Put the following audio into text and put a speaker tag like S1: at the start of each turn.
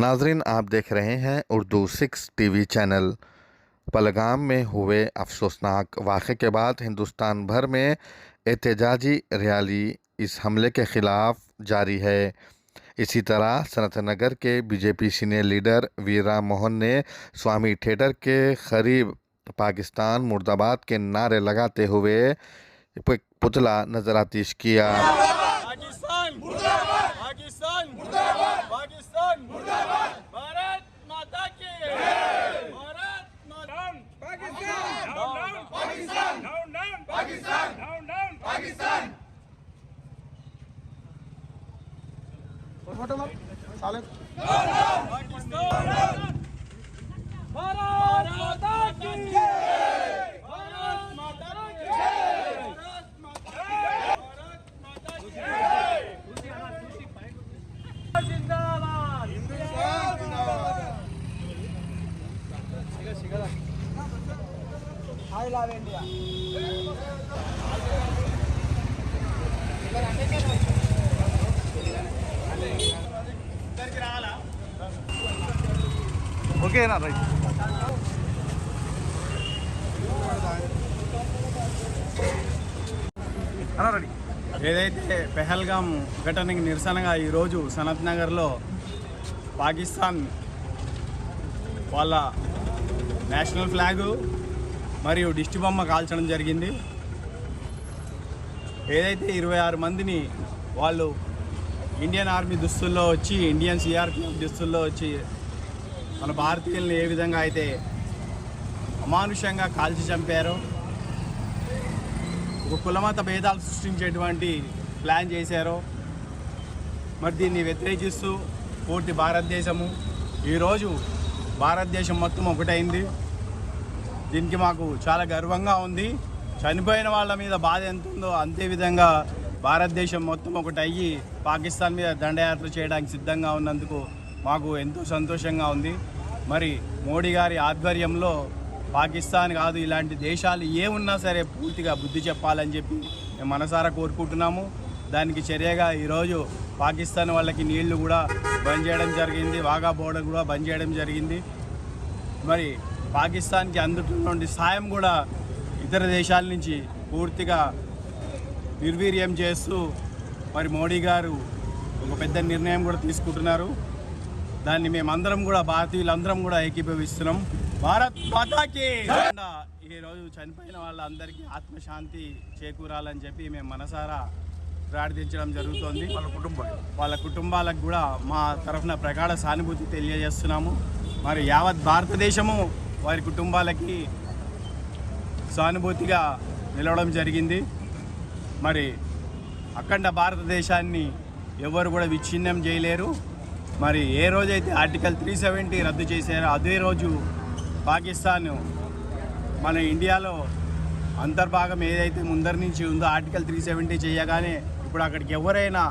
S1: नाजरीन, आप देख रहे हैं उर्दू 6 टीवी चैनल। पहलगाम में हुए अफसोसनाक वाक़े के बाद हिंदुस्तान भर में एहतजाजी रैली इस हमले के ख़िलाफ़ जारी है। इसी तरह सनत नगर के बीजेपी सीनियर लीडर वीरा मोहन ने स्वामी थिएटर के करीब पाकिस्तान मुर्दाबाद के नारे लगाते हुए पुतला नज़रातीश किया।
S2: पाकिस्तान मुर्दाबाद, पाकिस्तान मुर्दाबाद, पाकिस्तान मुर्दाबाद, भारत माता की जय, भारत माता, Pakistan down, Pakistan down, Pakistan down, Pakistan. Photo मत साले पाकिस्तान, भारत माता की जय, भारत माता की जय, भारत माता की जय। जिंदाबाद, जिंदाबाद। हाय लव इंडिया।
S3: ఓకే నా రైట్ అన్న రెడీ.
S2: ఏదైతే పెహల్గాం ఘటనకి నిరసనగా ఈరోజు సనత్ నగర్లో పాకిస్తాన్ వాళ్ళ నేషనల్ ఫ్లాగు మరియు దిష్టి బొమ్మ కాల్చడం జరిగింది. ఏదైతే 26 మందిని వాళ్ళు ఇండియన్ ఆర్మీ దుస్తుల్లో వచ్చి, ఇండియన్ సిఆర్పిఎఫ్ దుస్తుల్లో వచ్చి మన భారతీయులను ఏ విధంగా అయితే అమానుషంగా కాల్చి చంపారో, ఒక కులమత భేదాలు సృష్టించేటువంటి ప్లాన్ చేశారో, మరి దీన్ని వ్యతిరేకిస్తూ పూర్తి భారతదేశము ఈరోజు భారతదేశం మొత్తం ఒకటైంది. దీనికి మాకు చాలా గర్వంగా ఉంది. చనిపోయిన వాళ్ళ మీద బాధ ఎంత ఉందో అంతే విధంగా భారతదేశం మొత్తం ఒకటి అయ్యి పాకిస్తాన్ మీద దండయాత్ర చేయడానికి సిద్ధంగా ఉన్నందుకు మాకు ఎంతో సంతోషంగా ఉంది. మరి మోడీ గారి ఆధ్వర్యంలో పాకిస్తాన్ కాదు, ఇలాంటి దేశాలు ఏమున్నా సరే పూర్తిగా బుద్ధి చెప్పాలని చెప్పి మేము మనసారా కోరుకుంటున్నాము. దానికి చర్యగా ఈరోజు పాకిస్తాన్ వాళ్ళకి నీళ్లు కూడా బంద్ చేయడం జరిగింది, వాఘా బోర్డర్ కూడా బంద్ చేయడం జరిగింది. మరి పాకిస్తాన్కి అందుతున్నటువంటి సాయం కూడా ఇతర దేశాల నుంచి పూర్తిగా నిర్వీర్యం చేస్తూ మరి మోడీ గారు ఒక పెద్ద నిర్ణయం కూడా తీసుకుంటున్నారు. దాన్ని మేమందరం కూడా, భారతీయులందరం కూడా ఏకీభవిస్తున్నాం. భారత్ మాతాకి ఈరోజు చనిపోయిన వాళ్ళందరికీ ఆత్మశాంతి చేకూరాలని చెప్పి మేము మనసారా ప్రార్థించడం జరుగుతోంది. వాళ్ళ కుటుంబాలకు కూడా మా తరఫున ప్రగాఢ సానుభూతి తెలియజేస్తున్నాము. మరి యావత్ భారతదేశము వారి కుటుంబాలకి సానుభూతిగా నిలవడం జరిగింది. మరి అఖండ భారతదేశాన్ని ఎవరు కూడా విచ్ఛిన్నం చేయలేరు. మరి ఏ రోజైతే ఆర్టికల్ 370 రద్దు చేశారో అదే రోజు పాకిస్తాన్ మన ఇండియాలో అంతర్భాగం ఏదైతే ముందరి నుంచి ఉందో ఆర్టికల్ 370 చేయగానే ఇప్పుడు అక్కడికి ఎవరైనా